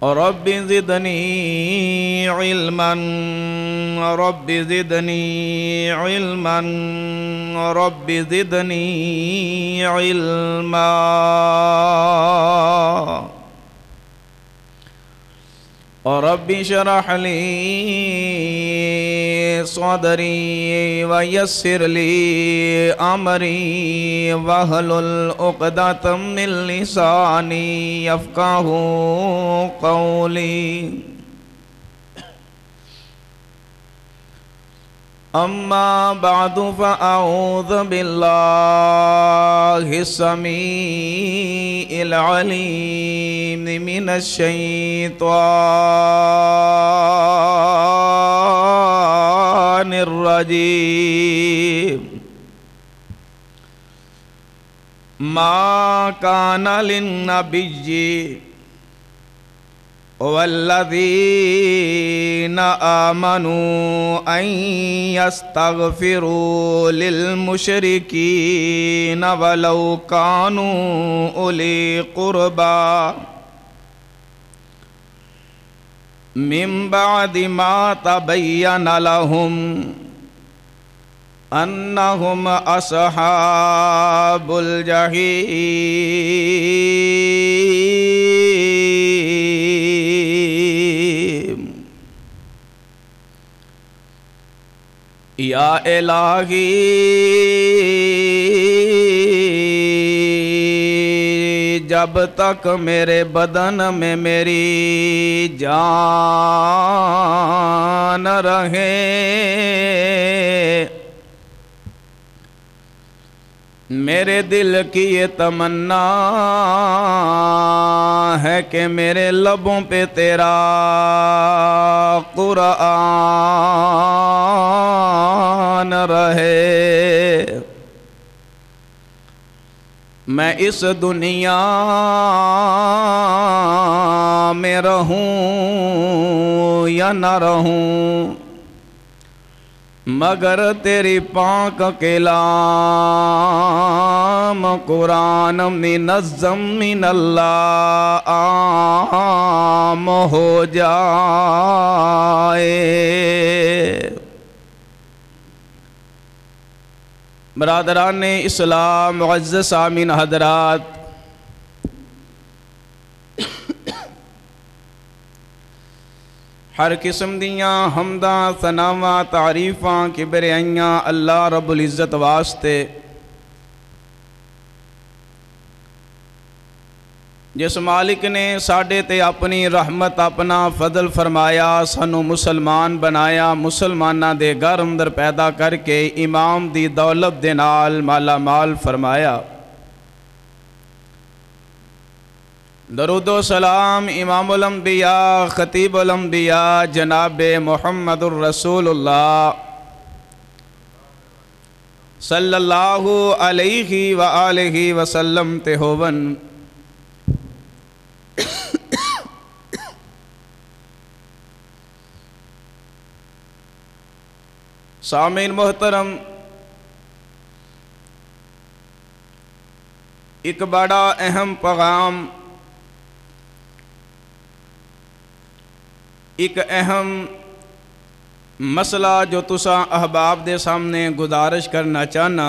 رب زدنی علما رب زدنی علما رب زدنی علما رب اشرح لي صدري ويسر لي أمري واحلل عقدة من لساني يفقهوا قولي أما بعد فأعوذ بالله السميع العليم من الشيطان الرجيم ما كان للنبي والذين آمنوا أن يستغفروا للمشركين ولو كانوا أولي قربى من بعد ما تبين لهم أنهم أصحاب الجحيم یا الہی جب تک میرے بدن میں میری جان رہے میرے دل کی یہ تمنا ہے کہ میرے لبوں پہ تیرا قرآن رہے میں اس دنیا میں رہوں یا نہ رہوں مگر تیری پاک کلام قرآن منظم من اللہ عام ہو جائے۔ برادران اسلام معزز سامعین حضرات، ہر قسم دیاں حمداں ثناواں تعریفاں کبریائیاں اللہ رب العزت واسطے جس مالک نے ساڈے تے اپنی رحمت اپنا فضل فرمایا سانو مسلمان بنایا مسلماناں دے گھر اندر پیدا کر کے امام دی دولت دے نال مالا مال فرمایا۔ درود و سلام امام الانبیاء خطیب الانبیاء جناب محمد الرسول اللہ صلی اللہ علیہ وآلہ وسلم تے ہوون۔ سامعین محترم، ایک بڑا اہم پیغام، ایک اہم مسئلہ جو تساں احباب دے سامنے گزارش کرنا چاہنا،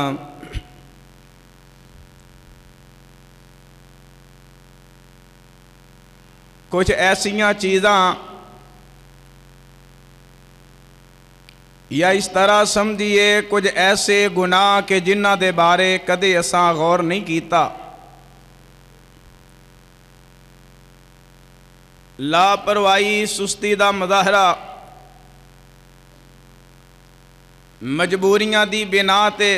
کچھ ایسیاں چیزاں یا اس طرح سمجھیے کچھ ایسے گناہ کہ جنہ دے بارے کدے اساں غور نہیں کیتا، لاپرواہی سستی دا مظاہرہ، مجبوریاں دی بنا تے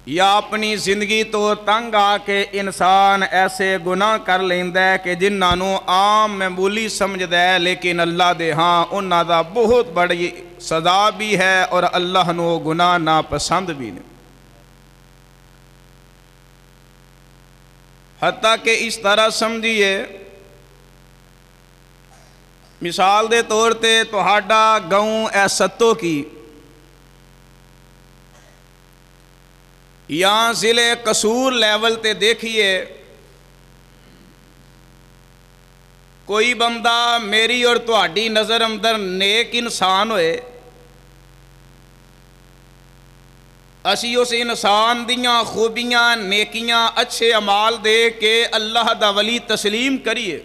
یا اپنی زندگی تو تنگ آ کے انسان ایسے گناہ کر لیندہ ہے کہ جنہاں نو عام معمولی سمجھدا ہے، لیکن اللہ دے ہاں انہاں دا بہت بڑی سزا بھی ہے اور اللہ نو گناہ ناپسند بھی نہیں۔ حتیٰ کہ اس طرح سمجھیے مثال دے طور تے تہاڈا گاؤں اے ستو کی یا ضلع قصور لیول تے دیکھیے کوئی بندہ میری اور تہاڈی نظر اندر نیک انسان ہوئے، اسی اس انسان دیاں خوبیاں، نیکیاں، اچھے اعمال دے کے اللہ دا ولی تسلیم کریے،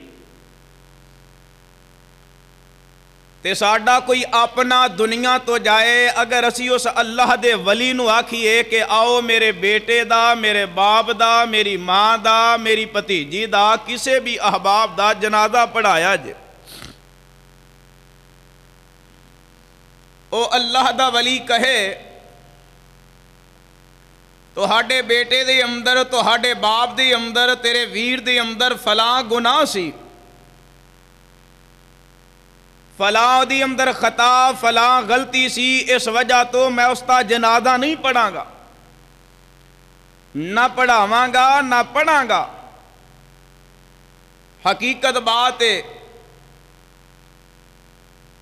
تے ساڈا کوئی اپنا دنیا تو جائے، اگر اسی اس اللہ دے ولی نو آکھیے کہ آؤ میرے بیٹے دا، میرے باپ دا، میری ماں دا، میری بھتیجی دا، کسے بھی احباب دا جنازہ پڑھایا جے، او اللہ دا ولی کہے تہاڈے بیٹے دے اندر، تہاڈے باپ دے اندر، تیرے ویر دے اندر فلاں گناہ سی، فلاں دی اندر خطا، فلاں غلطی سی، اس وجہ تو میں اس کا جنازہ نہیں پڑھاں گا، نہ پڑھاواں گا، نہ پڑھاں گا۔ حقیقت بات ہے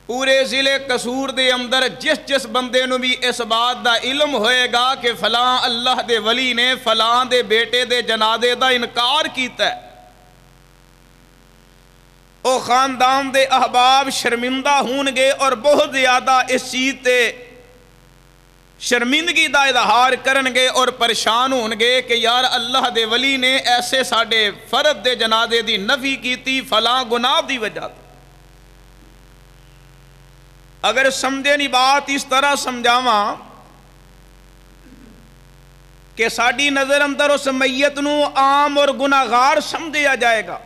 پورے ضلع قصور دے اندر جس بندے نو بھی اس بات دا علم ہوئے گا کہ فلاں اللہ دے ولی نے فلاں دے بیٹے دے جنازے دا انکار کیتا ہے، او خاندان دے احباب شرمندہ ہون گے اور بہت زیادہ اس چیز تے شرمندگی دا اظہار کرن گے اور پریشان ہون گے کہ یار اللہ دے ولی نے ایسے ساڈے فرد دے جنازے دی نفی کیتی فلاں گناہ دی وجہ۔ اگر سمجھے نہیں بات اس طرح سمجھاواں کہ ساڈی نظر اندر اس میت نو عام اور گناہگار سمجھیا جائے گا،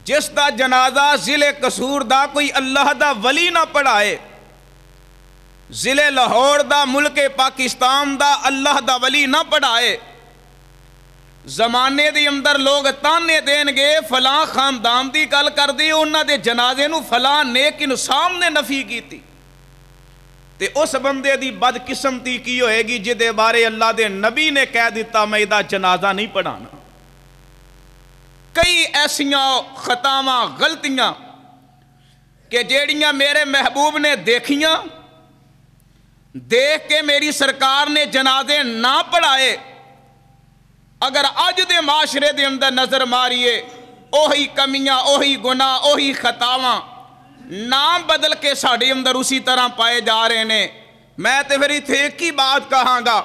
جس دا جنازہ ضلع قصور دا کوئی اللہ دا ولی نہ پڑھائے، ضلع لاہور دا، ملک پاکستان دا اللہ دا ولی نہ پڑھائے، زمانے دی اندر لوگ تانے دین گے فلاں خاندان دی گل کر دی، انہاں دے جنازے نو فلاں نیک انسان نے نفی کیتی، تے اس بندے دی بدقسمتی کی ہوئے گی جدے بارے اللہ دے نبی نے کہہ دیتا میں دا جنازہ نہیں پڑھانا۔ کئی ایسیاں خطاواں غلطیاں کہ جیڑیاں میرے محبوب نے دیکھیاں، دیکھ کے میری سرکار نے جنازے نہ پڑھائے، اگر اج دے معاشرے دے اندر نظر ماریے اوہی کمیاں، اوہی گناہ، اوہی خطاواں نام بدل کے ساڑے اندر اسی طرح پائے جا رہے ہیں۔ میں تے پھر ایتھے ایک ہی بات کہاں گا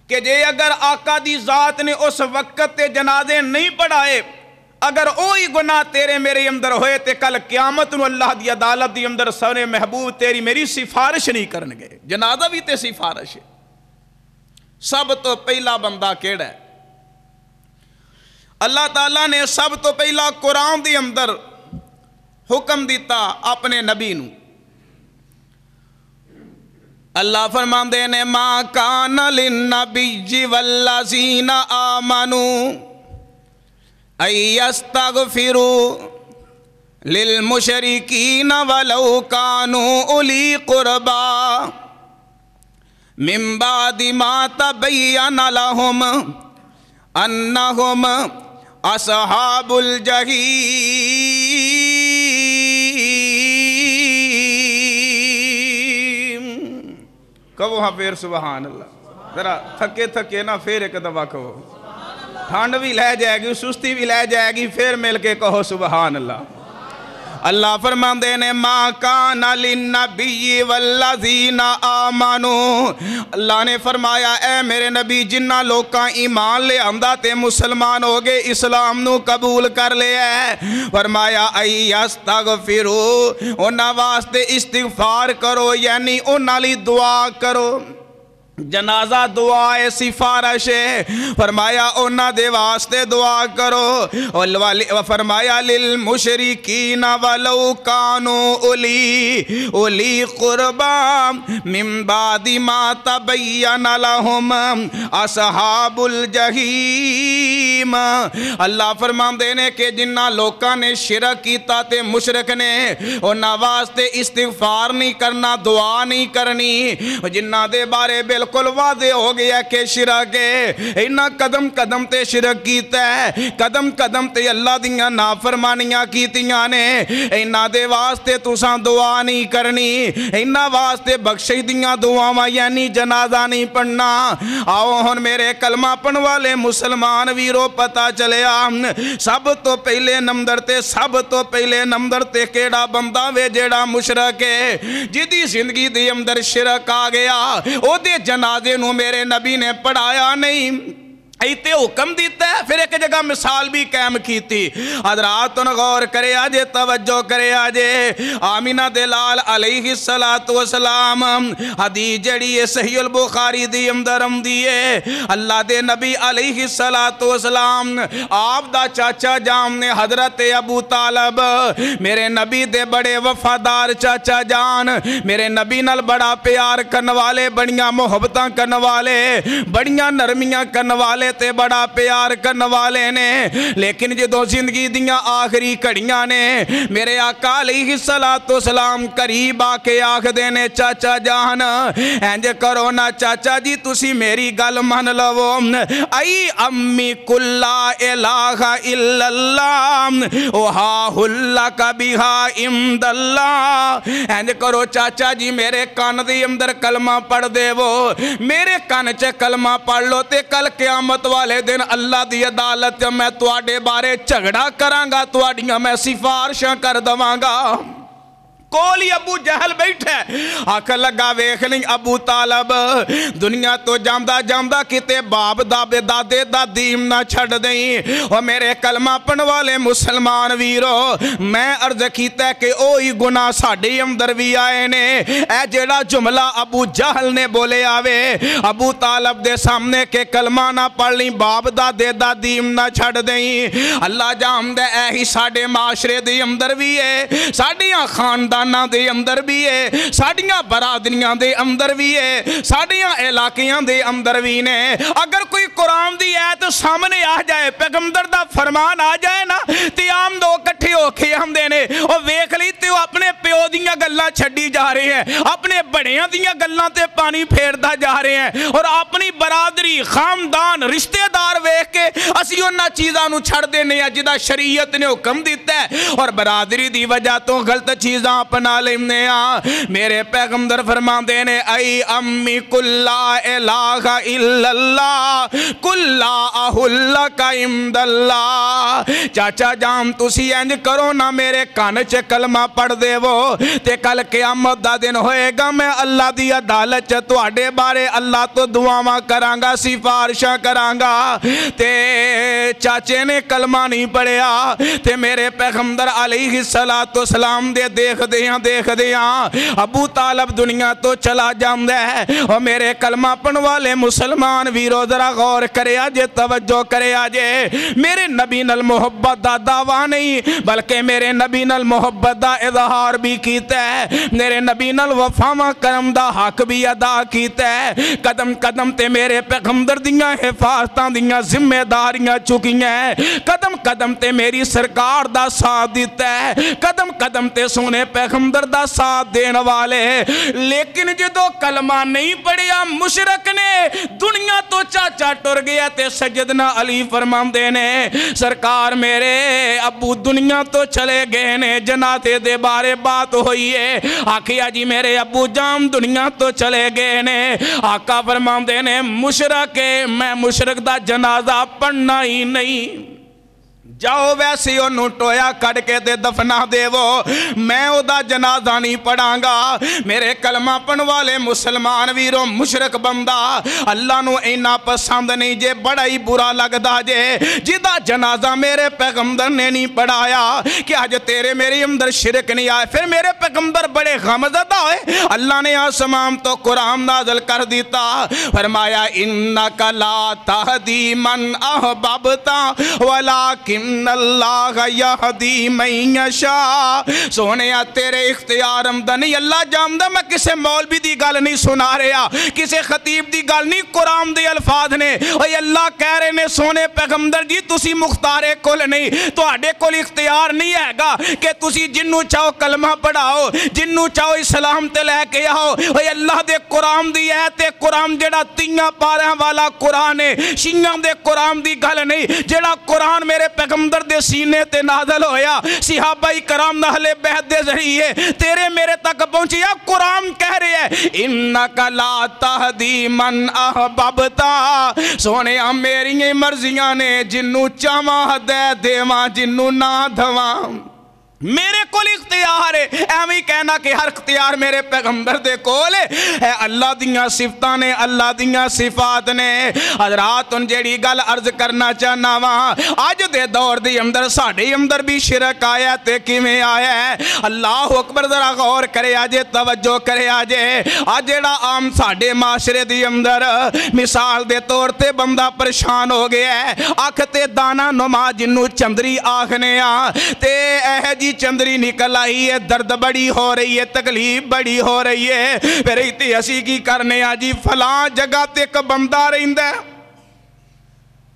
کہ جے اگر آقا دی ذات نے اس وقت تے جنازے نہیں پڑھائے، اگر اوہی گناہ تیرے میرے اندر ہوئے تے کل قیامت نو اللہ دی عدالت دی اندر سونے محبوب تیری میری سفارش نہیں کرنگے، جنازہ بھی تے سفارش ہے۔ سب تو پہلا بندہ کیڑا ہے؟ اللہ تعالیٰ نے سب تو پہلا قرآن دی اندر حکم دیتا اپنے نبی نو۔ اللہ فرماندے نے ما کان للنبی والذین آمنوا ان یستغفروا للمشرکین ولو کانوا اولی قربا من بعد ما تبین لهم انہم اصحاب الجحیم۔ کہو ہاں پھر سبحان اللہ، ذرا تھکے تھکے نا پھر ایک دفعہ کہو، ٹھنڈ بھی لے جائے گی، سستی بھی لے جائے گی، پھر مل کے کہو سبحان اللہ۔ اللہ فرماندے نے ما کان للنبی والذین آمنوا، اللہ نے فرمایا اے میرے نبی جنہ لوکاں ایمان لے آندہ تے مسلمان ہو گئے، اسلام نو قبول کر لے ہے، فرمایا ان یستغفروا، انہاں واسطے استغفار کرو، یعنی انہاں لی دعا کرو۔ جنازہ دعا سفارش ہے، فرمایا انہاں دے واسطے دعا کرو، فرمایا للمشرکین ولو کانوا اولی قربا من بعد ما تبین لهم اصحاب الجحیم۔ اللہ فرماندے نے کہ جنہ لوکاں نے شرک کیتا تے مشرک نے انہاں واسطے استغفار نہیں کرنا، دعا نہیں کرنی، جنہ دے بارے بالکل واضح ہو گیا کہ شرک ہے، انہاں قدم قدم تے شرک کیتا ہے، قدم قدم تے اللہ دیاں نافرمانیاں کیتیاں نے، انہاں دے واسطے تساں دعا نہیں کرنی، انہاں واسطے بخشش دیاں دعاواں یعنی جنازہ نہیں پڑھنا۔ آؤ ہن میرے کلمہ پڑھن والے مسلمان ویرو پتا چلیا سب تو پہلے نمبر تے سب تو پہلے نمبر تے کیڑا بندہ وے جیڑا مشرک ہے جدی زندگی دے اندر شرک آ گیا او دے جنازے نو میرے نبی نے پڑھایا نہیں ایتے حکم دیتا ہے پھر ایک جگہ مثال بھی قائم کی تھی حضرات غور کرے آجے توجہ کرے آجے آمینہ دلال علیہ السلام حدیث جڑی ہے صحیح البخاری دی اندرم دیئے اللہ دے نبی علیہ السلام آپ دا چاچا جام نے حضرت ابو طالب میرے نبی دے بڑے وفادار چاچا جان میرے نبی نال بڑا پیار کرن والے بڑیاں محبتاں کرن والے بڑیاں نرمیاں کرن والے تے بڑا پیار کرن والے نے لیکن جدو زندگی دیاں آخری کڑیاں نے میرے آقا علیہ السلام قریب آ کے آکھ دینے چاچا جان انج کرو نا چاچا جی تسی میری گل من لو ای امی کل لا الہ الا اللہ وہا اللہ کبیہا امد اللہ انج کرو چاچا جی میرے کان دی اندر کلمہ پڑھ دے وہ میرے کان چے کلمہ پڑھ لو تے کل قیامت والے دن اللہ دی عدالت میں تواڈے بارے جھگڑا کراں گا تواڈیاں میں سفارشاں کر دواں گا کولی ابو جہل بیٹھے آکھ لگا ویکھ نہیں ابو طالب دنیا تو جامدہ جامدہ کتے باب دابے دادے دادیم نہ چھڑ دیں اور میرے کلمہ پڑھ والے مسلمان ویرو میں عرض کیتا ہے کہ اوہی گناہ ساڑی اندر بھی آئے نے اے جیڑا جملہ ابو جہل نے بولے آوے ابو طالب دے سامنے کے کلمہ نہ پڑھ لیں باب دادے دادیم نہ چھڑ دیں اللہ جام دے اے ہی ساڑے معاشرے دے اندر بھی ہے ساڑیاں خاندان دے اندر بھی ہے ساڑیاں برادریاں دے اندر بھی ہے ساڑیاں علاقیاں دے اندر بھی نے اگر کوئی قرآن دی آیت سامنے آ جائے پیغمبر دا فرمان آ جائے نا تے عام دو کٹھے ہو کے ہم دینے اور ویکھ لی تے وہ اپنے پیو دیاں گلاں چھڑی جا رہے ہیں اپنے بڑیاں دیاں گلاں تے پانی پھیردا جا رہے ہیں اور اپنی برادری خاندان رشتہ دار ویکھ کے اسی انہاں چیزاں نو چھڑ دینے ہیں جدا شریعت نے حکم دیتا ہے اور برادری دی وجہ تو غلط چیزاں اپنا لینے میرے پیغمبر فرما دینے ای امی کل لا الہ الا اللہ کل لا اہلہ کا امد اللہ چاچا جام تسی انج کرو نا میرے کان چے کلمہ پڑھ دے وہ تے کل قیامت دا دن ہوئے گا میں اللہ دی عدالت چے تو اڈے بارے اللہ تو دعاواں کرانگا سفارشاں کرانگا تے چاچے نے کلمہ نہیں پڑھیا تے میرے پیغمبر علیہ السلام دے دیکھ دیاں ابو طالب دنیا تو چلا جاندہ ہے اور میرے کلمہ پڑھن والے مسلمان ویرو ذرا غور کرے آجے توجہ کرے آجے میرے نبی نال محبت دا دعویٰ نہیں بلکہ میرے نبی نال محبت دا اظہار بھی کیتا ہے میرے نبی نال وفاواں کرم دا حق بھی ادا کیتا ہے قدم قدم تے میرے پیغمبر دیاں حفاظتاں دیاں ذمہ داریاں چکیاں ہیں قدم قدم تے میری سرکار دا ساتھ دیتا ہے قدم قدم تے سونے پیغمبر دا ساتھ دین والے لیکن جدو کلمہ نہیں پڑھیا مشرک نے دنیا تو چاچا ٹر گیا تے سیدنا علی فرمان دینے سرکار میرے ابو دنیا تو چلے گئے نے جنازے دے بارے بات ہوئی ہے آکھیا جی میرے ابو جام دنیا تو چلے گئے نے آقا فرمان دینے مشرک میں مشرک دا جنازہ پڑھنا ہی نہیں جاؤ ویسی انہوں ٹویا کڑ کے دے دفنا دے وہ میں او دا جنازہ نہیں پڑھاں گا میرے کلمہ پڑھن والے مسلمان ویرو مشرک بندہ اللہ نو اینا پسند نہیں جے بڑا ہی برا لگ دا جے جدا جنازہ میرے پیغمبر نے نہیں پڑھایا کہ آج تیرے میری اندر شرک نہیں آئے پھر میرے پیغمبر بڑے غمزدہ ہوئے اللہ نے آسمان تو قرآن نازل کر دیتا فرمایا انکا لا تہدی من احببتا ولیکن اللہ یہدی من یشاء سونیا تیرے اختیار امدنی اللہ جامدہ میں کسے مولوی دی گل نہیں سنا رہا کسے خطیب دی گل نہیں قرآن دی الفاظ نے اور اللہ کہہ رہے نے سونے پیغمبر جی تسی مختار کل نہیں تو آڑے کل اختیار نہیں ہے گا کہ تسی جنو چاہو کلمہ پڑھاؤ جنو چاہو اسلام تے لے کے آؤ اور اللہ دے قرآن دی ہے تے قرآن جڑا تیاں پارہ والا قرآن ہے شیعہ دے قرآن دی گل نہیں جڑا قرآن میرے پیغمبر پیغمبر دے سینے تے نازل ہویا صحابہ کرام نال بیعت دے ذریعے تیرے میرے تک پہنچیا قرآن کہہ رہے ہیں انک لا تہدی من احببتا سونے میری مرضیاں نے جنوں چاواں دے دیواں جنوں نہ دواں میرے کول اختیار ہے ایویں کہنا کہ ہر اختیار میرے پیغمبر دے کول ہے اللہ دیاں صفتاں نے اللہ دیاں صفات نے حضرات ان جیڑی گل عرض کرنا چاہنا وا اج دے دور دی اندر ساڈے اندر بھی شرک آیا تے کیویں آیا ہے اللہ اکبر ذرا غور کرے اجے توجہ کرے اجے اج جیڑا عام ساڈے معاشرے دی اندر مثال دے طور تے بندہ پریشان ہو گیا ہے اکھ تے دانا نما جنوں چندری آکھنے آ تے اے جی چندری نکل آئی ہے درد بڑی ہو رہی ہے تکلیف بڑی ہو رہی ہے پھر ایتھے اسی کی کرنے آ جی فلاں جگہ تے ایک بندہ رہندا ہے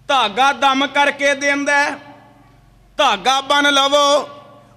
دھاگا دم کر کے دیندا ہے دھاگا بن لو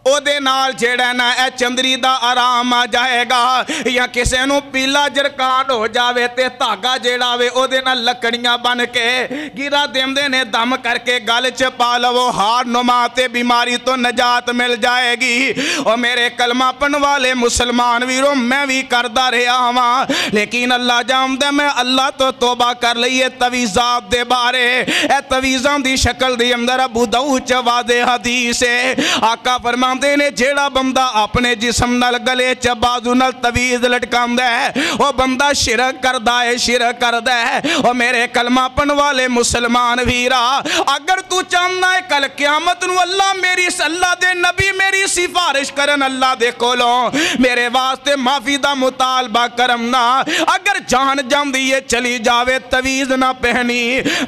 او دے نال جیڑا نا اے چندری دا آرام آ جائے گا یا کسے نو پیلا جرکان ہو جاوے تے دھاگا جیڑا وے او دے نال لکڑیاں بن کے گرا دیندے نے دم کر کے گل چ پا لو ہار نما تے بیماری تو نجات مل جائے گی او میرے کلمہ پڑھن والے مسلمان ویرو میں بھی کردا رہیا ہاں لیکن اللہ جاندا میں اللہ تو توبہ کر لئیے تویزات دے بارے اے تویزاں دی شکل دی اندر ابو داؤد چ واضح حدیث ہے آقا فرما دے نے جیڑا بندہ اپنے جسم نال گلے چ بازو نال تویز لٹکاندا ہے او بندہ شرک کردا ہے او میرے کلمہ پڑھن والے مسلمان ویرا اگر تو چاہنا ہے کل قیامت نو اللہ دے نبی میری سفارش کرن اللہ دے کولوں میرے واسطے معافی دا مطالبہ کرمنا اگر جان جاندی ہے چلی جاوے تویز نہ پہنی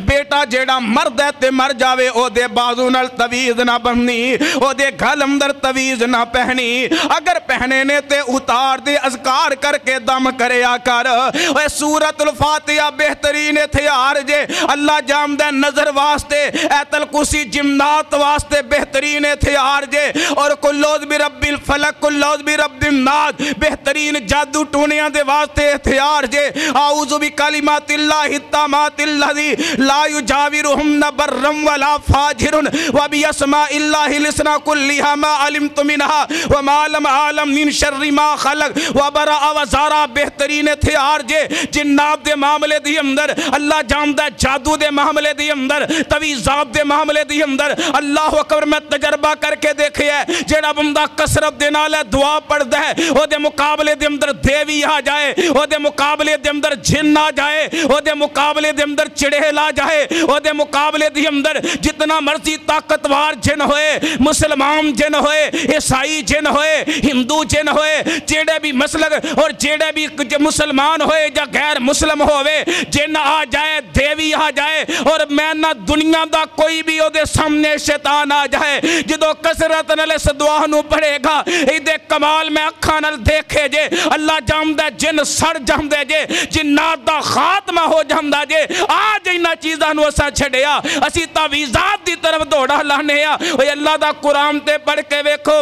بیٹا جیڑا مرد ہے تے مر جاوے او دے بازو نال تویز نہ بننی او دے گھل اندر تویز نہ پہنی اگر پہنے نے تے اتار دے اذکار کر کے دم کریا کر اے سورۃ الفاتحہ بہترین ہتھیار جے اللہ جامدہ نظر واسطے ایت الکرسی جمنات واسطے بہترین ہتھیار جے اور کلوز برب الفلق کلوز برب الناس بہترین جادو ٹونیاں دے واسطے ہتھیار جے اعوذ بکلمات اللہ التامات الذی لا یجاورہن برم ولا فاجر وباسماء اللہ الحسنی کلھا ما علمت منها وما لم عالم من شر ما خلق وبرأ وزارہ بہترین ہتھیار جے جنات دے معاملے دی اندر اللہ جاندا جادو دے معاملے دی اندر تویزات دے معاملے دی اندر اللہ اکبر میں تجربہ کر کے دیکھے ہے جیڑا بندہ کثرت دے نال دعا پڑھدا ہے او دے مقابلے دے اندر دیوی آ جائے او دے مقابلے دے اندر جن آ جائے او دے مقابلے دے اندر چڑیل آ جائے او دے مقابلے دے اندر جتنا مرضی طاقتوار جن ہوئے مسلمان جن ہوئے عیسائی جن ہوئے ہندو جن ہوئے جیڑے بھی مسلک اور جیڑے بھی مسلمان ہوئے یا غیر مسلم ہوئے جن آ جائے دیوی آ جائے اور میں نہ دنیا دا کوئی بھی او دے سامنے شیطان آ جائے جدو کسرت نل اس دعا نو پڑھے گا ایدے کمال میں اکھاں نل دیکھے جے اللہ جامدہ جن سڑ جامدے جے جنات دا خاتمہ ہو جامدہ جے آج اینا چیزاں نو اسا چھڑیا اسی تعویذات دی طرف دوڑا لانے اے اللہ دا قرآن تے پڑھ کے ویکھو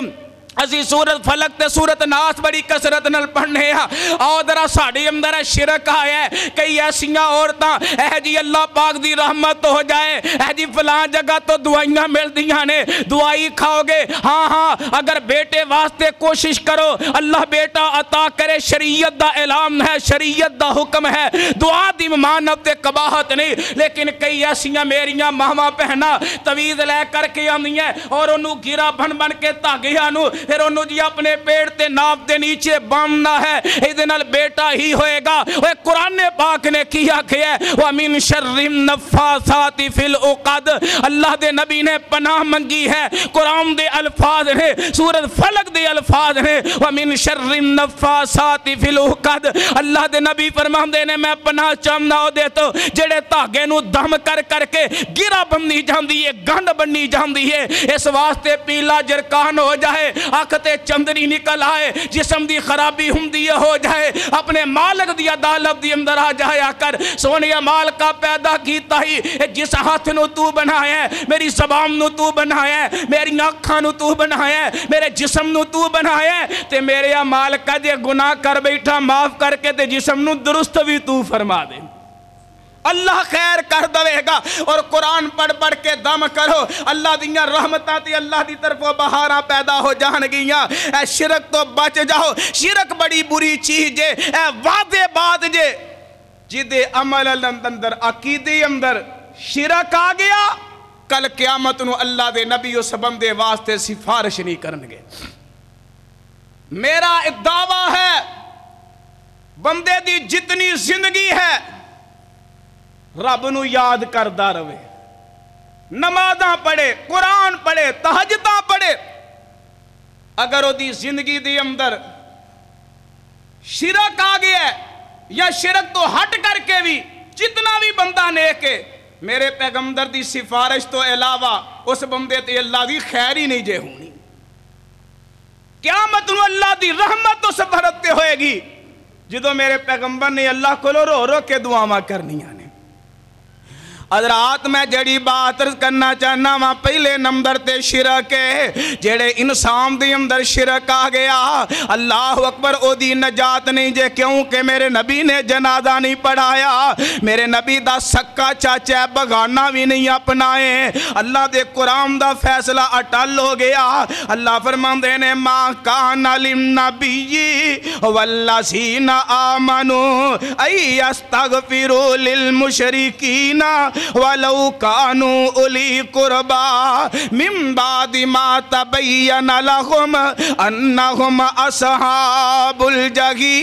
اسی سورت فلک تے سورت ناس بڑی کسرت نل پڑھنے ہیں آؤ درہ ساڑی اندر شرک آیا ہے کئی ایسیاں عورتاں اے جی اللہ پاک دی رحمت ہو جائے اے جی فلان جگہ تو دعائیاں مل دیاں نے دعائی کھاؤ گے ہاں اگر بیٹے واسطے کوشش کرو اللہ بیٹا عطا کرے شریعت دا اعلان ہے شریعت دا حکم ہے دعا دی ممانت تے قباحت نہیں لیکن کئی ایسیاں میریاں ماما پہنا تویز لے کر کے آنی ہیں اور انہوں گرا بن بن کے تاگیاں نو پھر انہوں جی اپنے پیڑ تے ناپ دے نیچے بامنا ہے ایدنال بیٹا ہی ہوئے گا وہ قرآن پاک نے کیا ہے وَمِن شَرِّ النَّفَّاثَاتِ فِي الْعُقَدِ اللہ دے نبی نے پناہ منگی ہے قرآن دے الفاظ ہیں سورت فلک دے الفاظ ہیں وَمِن شَرِّ النَّفَّاثَاتِ فِي الْعُقَدِ اللہ دے نبی فرمان دے نے میں پناہ چامنا ہو دے تو جڑے تاگے نو دم کر کر کے گرا بننی جاندی ہے گنڈ بننی جاندی ہے اس واسطے پیلا جرکان ہو جائے آکھتے چندری نکل آئے جسم دی خرابی ہندی ہو جائے اپنے مالک دی عدالت دی اندر آ جائے آکر سونیا مال کا پیدا کیتا ہی جس ہاتھ نو تو بنایا ہے میری زبان نو تو بنایا ہے میری آنکھاں نو تو بنایا ہے میرے جسم نو تو بنایا ہے تے میرے مال کا جے گناہ کر بیٹھا معاف کر کے تے جسم نو درست بھی تو فرما دے اللہ خیر کر دے گا۔ اور قرآن پڑھ پڑھ کے دم کرو، اللہ دیاں رحمتاں تے اللہ دی طرفوں بہاراں پیدا ہو جان گیاں۔ اے شرک تو بچ جاؤ، شرک بڑی بری چیز جے، اے واضح بات جے، جدے عمل اندر عقیدے اندر شرک آ گیا، کل قیامت نو اللہ دے نبی اس بندے واسطے سفارش نہیں کرنگے۔ میرا ایک دعویٰ ہے، بندے دی جتنی زندگی ہے رب نو یاد کردہ روے، نمازاں پڑھے، قرآن پڑھے، تہجداں پڑھے، اگر وہ دی زندگی دی اندر شرک آ گیا ہے یا شرک تو ہٹ کر کے بھی جتنا بھی بندہ نیک ہے، میرے پیغمبر دی سفارش تو علاوہ اس بندے تے اللہ دی خیر ہی نہیں جے ہونی۔ قیامت نو اللہ دی رحمت تو سفرتے ہوئے گی جدو میرے پیغمبر نے اللہ کو رو رو کے دعاواں کرنی آنے۔ حضرات میں جڑی بات کرنا چاہنا وہاں پہلے نمبر تے شرک ہے، جڑے انسان دی اندر شرک آ گیا، اللہ اکبر، او دی نجات نہیں جے، کیونکہ میرے نبی نے جنازہ نہیں پڑھایا، میرے نبی دا سکا چاچا بغانہ بھی نہیں اپنائے، اللہ دے قرآن دا فیصلہ اٹل ہو گیا۔ اللہ فرماندے نے ما کان للنبی والذین آمنوا ان یستغفروا للمشرکین وَلَوْ كَانُوا أُولِي قُرْبَىٰ مِن بَعْدِ مَا تَبَيَّنَ لَهُمْ أَنَّهُمْ أَصْحَابُ الْجَحِيمِ۔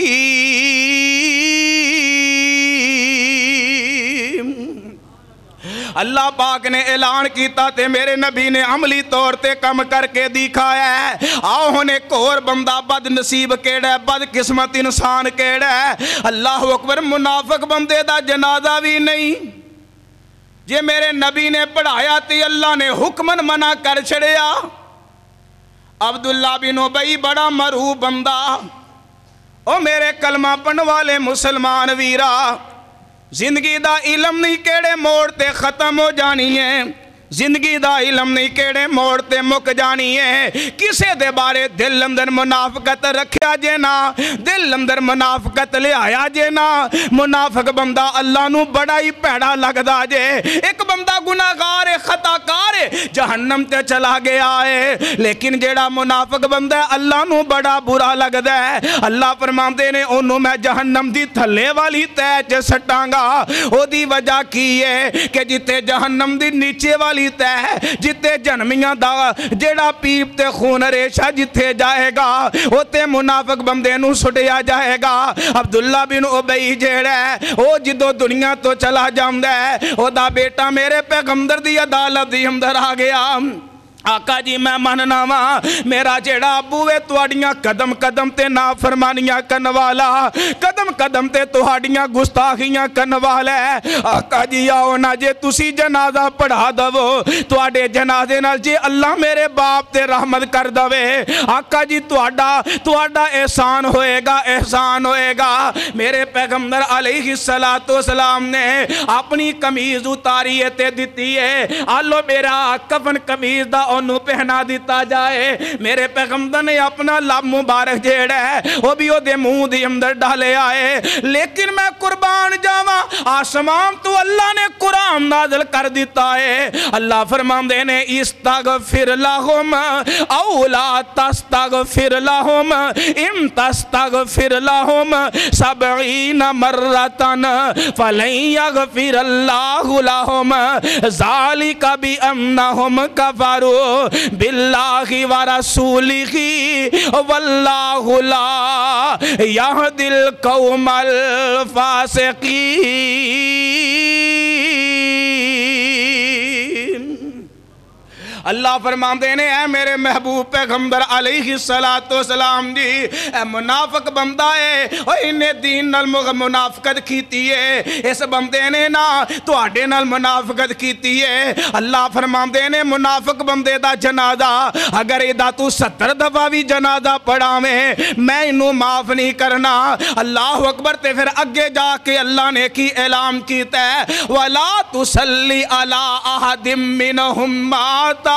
اللہ پاک نے اعلان کیتا تے میرے نبی نے عملی طور تے کم کر کے دکھایا ہے۔ آؤ ہن ایک اور بندہ بد نصیب کیڑا ہے، بد قسمت انسان کیڑا ہے، اللہ اکبر، منافق بندے دا جنازہ بھی نہیں جے میرے نبی نے پڑھایا تے اللہ نے حکمن منع کر چھڑیا۔ عبداللہ بن ابی بڑا مرعوب بندہ، او میرے کلمہ پڑھن والے مسلمان ویرا، زندگی دا علم نہیں کیڑے موڑ تے ختم ہو جانی ہے، زندگی دا علم نہیں کیڑے موڑ تے مک جانی ہے۔ کسے دے بارے دل اندر منافقت رکھیا جے نا، دل اندر منافقت لے آیا جے نا، منافق بندہ اللہ نو بڑا ہی پیڑا لگ دا جے۔ ایک بندہ گناہگار ہے، خطا کار ہے، جہنم تے چلا گیا ہے، لیکن جیڑا منافق بندہ ہے اللہ نو بڑا برا لگ دا ہے۔ اللہ فرماندے نے انہوں میں جہنم دی تھلے والی تے چے سٹاں گا۔ او دی وجہ کی ہے کہ جتے جہنم دی نیچے والی تے، جتے جنمیاں دا جیڑا پیپ تے خون ریشہ جتے جائے گا، وہ تے منافق بندے نو سٹیا جائے گا۔ عبداللہ بن ابی جیڑا ہے وہ جدو دنیا تو چلا جاندہ ہے، وہ دا بیٹا میرے پیغمبر دی عدالت دی اندر آ گیا۔ آقا جی میں مننا وا میرا جیڑا ابو ہے تواڈیاں قدم قدم تے نافرمانیاں کرن والا، قدم قدم تے تواڈیاں گستاخیاں کرن والا ہے۔ آقا جی آؤ نا جے تسی جنازہ پڑھا دو، تواڈے جنازے نال جے اللہ میرے باپ تے رحمت کر دوے، آقا جی تواڈا احسان ہوئے گا، احسان ہوئے گا۔ میرے پیغمبر علیہ السلام نے اپنی قمیض اتاری تے دیتی ہے، آلو میرا کفن قمیض دا انہوں پہنا دیتا جائے۔ میرے پیغمبر نے اپنا لب مبارک جیڑا ہے وہ بھی وہ دے منہ دی اندر ڈالے آئے، لیکن میں قربان جاواں آسمان تو اللہ نے قرآن نازل کر دیتا ہے۔ اللہ فرماندے نے استغفر لہم او لا تستغفر لہم ان تستغفر لہم 70 مرتن فلن یغفر اللہ لہم ذالک بانہم کفروا باللہ ورسولہ واللہ لا یہدی القوم الفاسقین۔ اللہ فرماندے نے اے میرے محبوب پیغمبر علیہ السلام جی، اے منافق بندہ ہے، اور انہیں دین نال منافقت کیتی ہے، اس بندے نے نا تو آڈے نال منافقت کیتی ہے۔ اللہ فرماندے نے منافق بندے دا جنازہ اگر ادا تو 70 دفعہ بھی جنازہ پڑھا میں انہوں معاف نہیں کرنا۔ اللہ اکبر۔ تے پھر اگے جا کے اللہ نے کی اعلان کیتا ہے وَلَا تُصَلِّ عَلَىٰ أَحَدٍ مِّنْهُمْ مَاتَ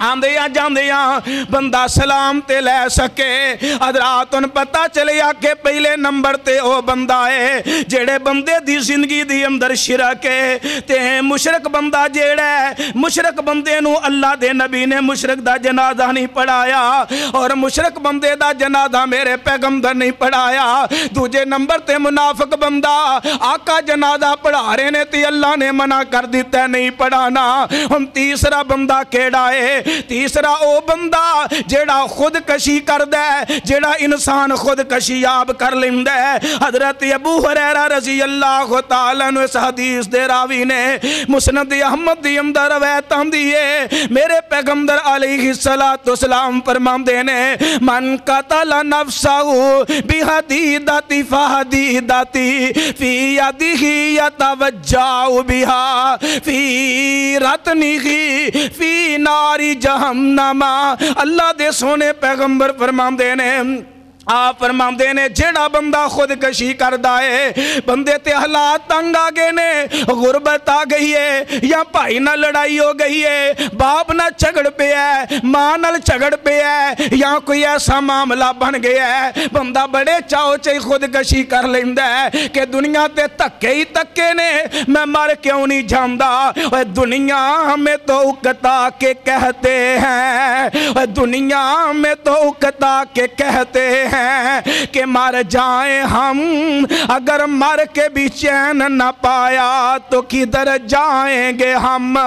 آندیا جاندیا بندہ سلام تے لے سکے۔ حضرات ان پتہ چلیا کہ پہلے نمبر تے او بندہ ہے جڑے بندے دی زندگی دی اندر شرک ہے تے مشرک بندہ جیڑا ہے، مشرک بندے نو اللہ دے نبی نے مشرک دا جنازہ نہیں پڑھایا، اور مشرک بندے دا جنازہ میرے پیغمبر نہیں پڑھایا۔ دوجے نمبر تے منافق بندہ آقا جنازہ پڑھا رہے نے تے اللہ نے منع کر دیتا ہے نہیں پڑھانا۔ ہم تیسرا بندہ کیڑا ہے؟ تیسرا او بندہ جیڑا خودکشی کردہ ہے، جیڑا انسان خودکشی آپ کر لیندہ ہے۔ حضرت ابو ہریرہ رضی اللہ تعالیٰ عنہ اس حدیث دے راوی نے مسند احمد دی اندر روایتاں دیئے، میرے پیغمبر علیہ السلام فرماندے نے من قتل نفسہ بحدیدتی فحدیدتی فی یدہ یتوجع بہا فی رتنہ فی ناری جہنم۔ اللہ دے سونے پیغمبر فرماندے نے، آپ فرماندے نے جیڑا بندہ خودکشی کردہ ہے، بندے تے حالات تنگ آگے نے، غربت آ گئی ہے، یا بھائی نہ لڑائی ہو گئی ہے، باپ نہ جھگڑ پہ ہے، ماں نہ جھگڑ پہ ہے، یا کوئی ایسا معاملہ بن گیا ہے، بندہ بڑے چاہو چاہی خودکشی کر لیندہ ہے کہ دنیا تے تکے ہی تکے نے، میں مر کیوں نہیں جاندہ۔ دنیا میں تو اکتا کے کہتے ہیں، دنیا میں تو اکتا کے کہتے ہیں کہ مر جائیں ہم، اگر مر کے بھی چین نہ پایا تو کدھر جائیں گے ہم۔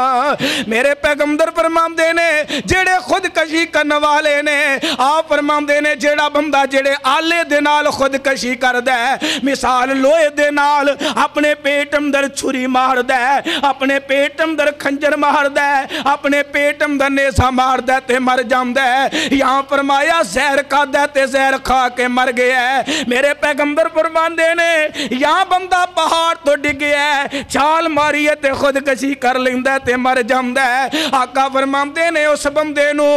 میرے پیغمبر فرماندے نے جڑے خودکشی کرنے والے نے، آپ فرماندے نے جڑا بندہ جڑے آلے دے نال خودکشی کر دے، مثال لوہے دے نال اپنے پیٹ اندر چھری مار دے، اپنے پیٹ اندر خنجر مار دے، اپنے پیٹ اندر نیزہ مار دے تے مر جام دے۔ یہاں فرمایا زہر کھا دے تے زہر کھا کے مر گیا ہے۔ میرے پیغمبر فرماندے نے یہاں بندہ پہاڑ تو ڈگ گیا ہے، چھال ماری ہے تے خودکشی کر لیندہ تے مر جامدہ ہے۔ آقا فرماندے نے اس بندے نو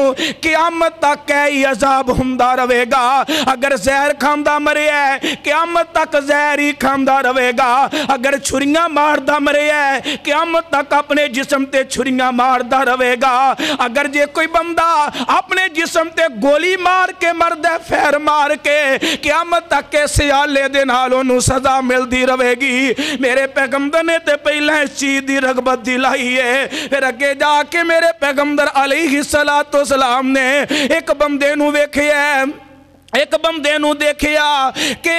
قیامت تک کئی عذاب ہمدہ روے گا۔ اگر زہر کھامدہ مرے ہے قیامت تک زہر ہی کھامدہ روے گا، اگر چھریاں ماردہ مرے ہے قیامت تک اپنے جسم تے چھریاں ماردہ روے گا، اگر جے کوئی بندہ اپنے جسم تے گولی مار کے مردہ فیر مار کے قیامت تک کے سیالے دے نالوں نو سزا مل دی روے گی۔ میرے پیغمبر نے تے پہلے اس چیز دی رغبت دلائی ہے، پھر اگے جا کے میرے پیغمبر علیہ السلام نے ایک بندے نو ویکھے ہے، ایک بندے نو دیکھیا کہ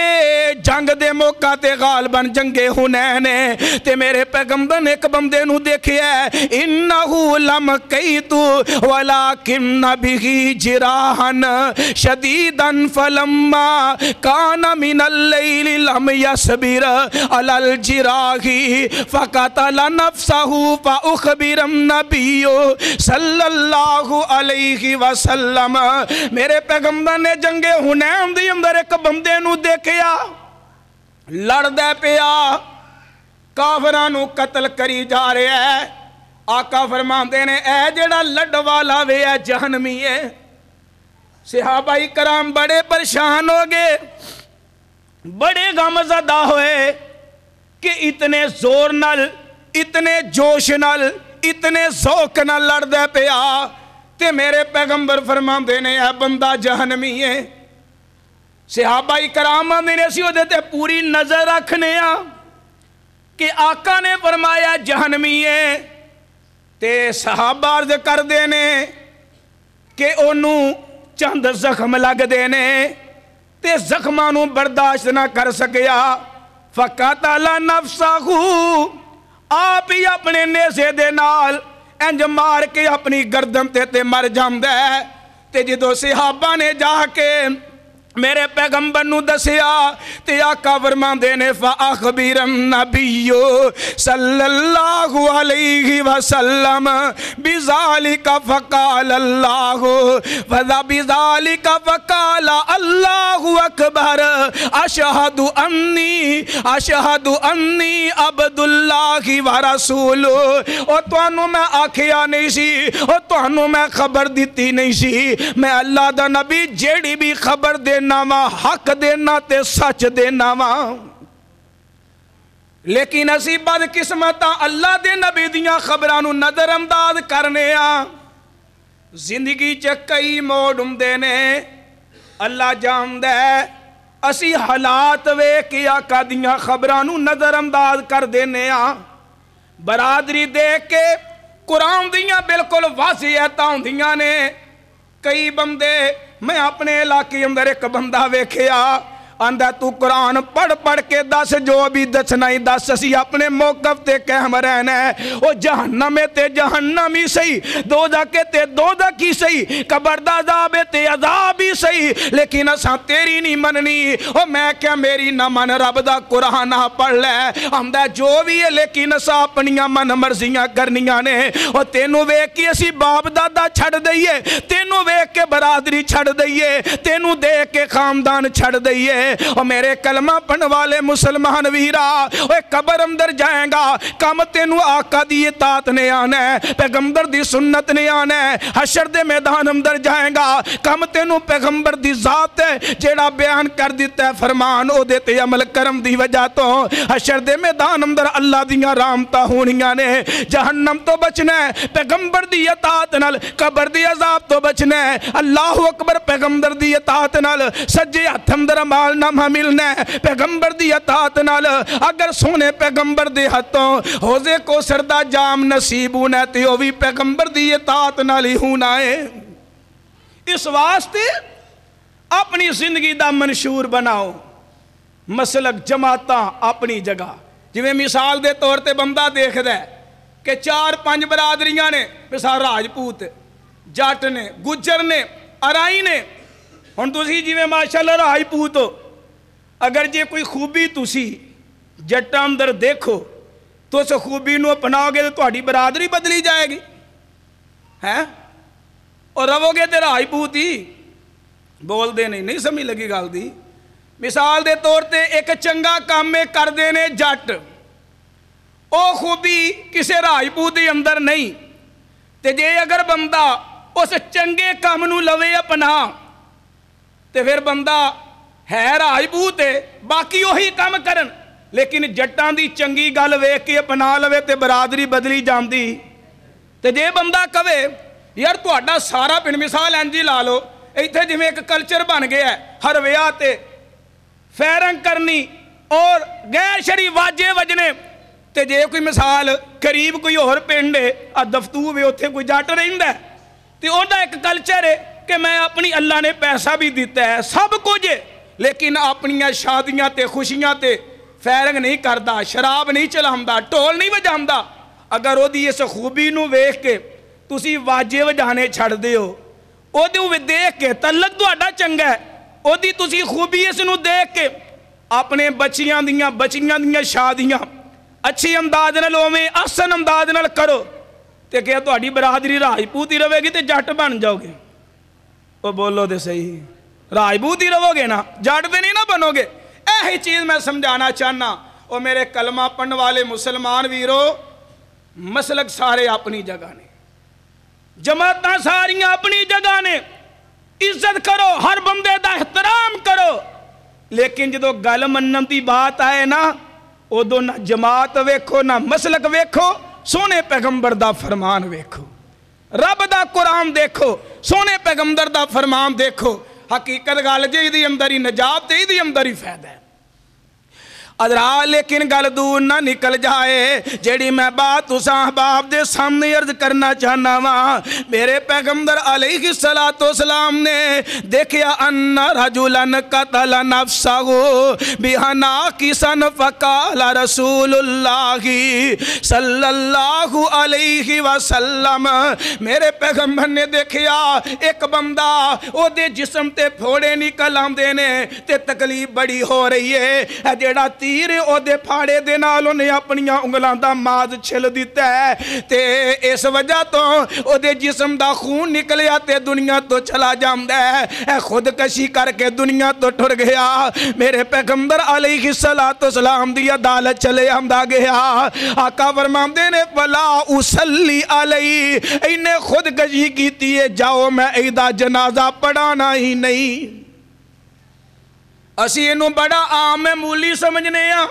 جنگ دے موقع تے غالباً جنگ حنین ہے، تے میرے پیغمبر نے ایک بندے نو دیکھیا ہے انہو لمکیتو ولیکن بہی جراحن شدیدن فلما کان من اللیل لم یصبر علی الجراحی فقتل نفسہ فاخبر النبی صلی اللہ علیہ وسلم۔ میرے پیغمبر نے جنگ حنین دی اندر ایک بندے نو دیکھیا لڑ دے پیا، کافرانو قتل کری جا رہے ہے۔ آقا فرماندے نے اے جڑا لڑ والا وے ہے جہنمی ہے۔ صحابہ کرام بڑے پریشان ہو گئے، بڑے غم زدہ ہوئے کہ اتنے زور نال، اتنے جوش نال، اتنے ذوق نال لڑ دے پیا تے میرے پیغمبر فرماندے نے اے بندہ جہنمی ہے۔ صحابہ کرام نے اسی وہ دیتے پوری نظر رکھنے کہ آقا نے فرمایا جہنمی ہے، تے صحابہ عرض کر دینے کہ انہوں چند زخم لگ دینے تے زخمانوں برداشت نہ کر سکیا۔ فقتل نفسہ، آپ ہی اپنے نیزے دے نال انج مار کے اپنی گردن تے مر جام دے۔ تے جدو صحابہ نے جا کے میرے پیغمبر نو دسیا تے آقا فرماندے نے فاخبر النبی صلی اللہ علیہ وسلم بذالک فقال اللہ بذالک فقال اللہ اکبر اشہد انی عبد اللہ ورسول۔ اور توانو میں آکھیا نہیں سی، اور توانو میں خبر دیتی نہیں سی، میں اللہ دا نبی جیڑی بھی خبر دینا وا حق دینا تے سچ دینا وا۔ لیکن اسی بدقسمت اللہ دے نبی دیاں خبرانو نظر انداز کرنے زندگی چ کئی موڑ ہوندے نے اللہ جاندا ہے اسی حالات ویکھ کے آقا دیاں خبراں نوں نظر انداز کر دینے ہاں برادری دیکھ کے قرآن دیاں بالکل واضحیتاں ہوندیاں نے کئی بندے میں اپنے علاقے اندر ایک بندہ ویکھیا آندا تو قرآن پڑھ پڑھ کے دس جو بھی دسنا ہی دس اسی اپنے موقف تے قائم رہنا ہے او جہنم تے جہنم ہی صحیح دوزخ تے دوزخ ہی صحیح قبر دا عذاب تے عذاب ہی صحیح لیکن اساں تیری نہیں مننی او میں کیا میری نہ من رب دا قرآن پڑھ لے آندا جو بھی ہے لیکن اساں اپنیاں من مرضیاں کرنیاں نے او تینوں ویکھ کے اسی باپ دادا چھڑ دئیے تینوں ویکھ کے برادری چھڑ دئیے تینوں دیکھ کے خاندان چھڑ دئیے اور میرے کلمہ پڑھن والے مسلمان ویرا اوے قبر اندر جائیں گا کم تینوں آقا دی اطاعت نے آنا ہے پیغمبر دی سنت نے آنا ہے حشر دے میدان اندر جائیں گا کم تینوں پیغمبر دی ذات ہے جیڑا بیان کر دیتا ہے فرمان او دیتے عمل کرم دی وجہ تو حشر دے میدان اندر اللہ دیاں رحمتاں ہونیاں نے جہنم تو بچنا ہے پیغمبر دی اطاعت نال قبر دی عذاب تو بچنا ہے اللہ اکبر پیغمبر دی اطاعت نال سجے ہتھ اندر مال نامہ ملنا ہے پیغمبر دی اطاعت نال اگر سونے پیغمبر دی ہتھوں حوضے کو سردہ جام نصیب ہونا ہے تو بھی پیغمبر دی اطاعت نال ہی ہونا ہے اس واسطے اپنی زندگی دا منشور بناؤ مسلک جماعتاں اپنی جگہ جویں مثال دے طور تے بندہ دیکھ دے کہ 4-5 برادریاں نے مثال راجپوت جٹ نے گجر نے ارائی نے ہن تسی جویں ماشاءاللہ راجپوت ہو اگر جے کوئی خوبی تسی جٹاں اندر دیکھو تو اس خوبی نو اپناؤ گے تو تہاڈی برادری بدلی جائے گی ہیں اور رہو گے تے راجپوت ہی بول دے نہیں سمجھ لگی گل دی مثال دے طور تے ایک چنگا کام میں کر دینے جٹ او خوبی کسے راجپوت دے اندر نہیں تے جے اگر بندہ اس چنگے کام نو لوے اپنا تے پھر بندہ ہے راجپوت ہے باقی وہی کام کرن لیکن جٹاں دی چنگی گل ویکھ کے اپنا لوے تے برادری بدلی جاندی تے جے بندہ کہے یار تہاڈا سارا پنڈ مثال انجی لا لو ایتھے جویں ایک کلچر بن گیا ہے ہر ویاہ تے فیرنگ کرنی اور غیر شرعی واجے وجنے تے جے کوئی مثال قریب کوئی اور پنڈ ہے دفتو وے اوتھے کوئی جٹ رہندا ہے تے اوندا ایک کلچر ہے کہ میں اپنی اللہ نے پیسہ بھی دیتا ہے سب کچھ ہے لیکن اپنی شادیاں تے خوشیاں تے فیرنگ نہیں کردا شراب نہیں چلاوندا ٹول نہیں وجاوندا اگر او دی اس خوبی نو ویکھ کے تسی واجے وجانے چھڑ دیو او دے دیکھ کے تعلق تہاڈا چنگا ہے او دی تسی خوبی اس نو دیکھ کے اپنے بچیاں دیاں شادیاں اچھی انداز نال اوویں احسن انداز نال کرو تے کہ تہاڈی برادری راجپوت ہی رہے گی تے جٹ بن جاؤ گے او بولو تے صحیح راجپوت ہی رہو گے نا جٹ تے نہیں نا بنو گے ایہی چیز میں سمجھانا چاہنا او میرے کلمہ پڑھن والے مسلمان ویرو مسلک سارے اپنی جگہ نے جماعتاں ساریاں اپنی جگہ نے عزت کرو ہر بندے دا احترام کرو لیکن جدو گل منن دی بات آئے نا ادو نہ جماعت ویکھو نہ مسلک ویکھو سونے پیغمبر دا فرمان ویکھو رب دا قرآن دیکھو سونے پیغمبر دا فرمان دیکھو حقیقت گل جے دی اندر ہی نجات تے دی اندر ہی فائدہ ہے ادرا لیکن گل دور نہ نکل جائے جیڑی میں بات اس احباب دے سامنے عرض کرنا چاہنا وا میرے پیغمبر علیہ السلام نے دیکھیا ان رجلن قتل نفسہ بہناقصا فقال رسول اللہ صلی اللہ علیہ وسلم میرے پیغمبر نے دیکھیا ایک بندہ او دے جسم تے پھوڑے نکل آندے نے تے تکلیف بڑی ہو رہی ہے جیڑا تیرے او دے پھاڑے دے نال نے اپنیاں انگلاں دا ماز چھل دیتا ہے تے اس وجہ تو او دے جسم دا خون نکلیا تے دنیا تو چلا جاندا ہے اے خودکشی کر کے دنیا تو ٹر گیا میرے پیغمبر علیہ السلام دی عدالت چلے آندا گیا آقا فرماندے نے فلا اصلی علی اینے خودکشی کیتی ہے جاؤ میں ایدا جنازہ پڑھانا ہی نہیں اسی انہوں بڑا عام معمولی سمجھنے ہیں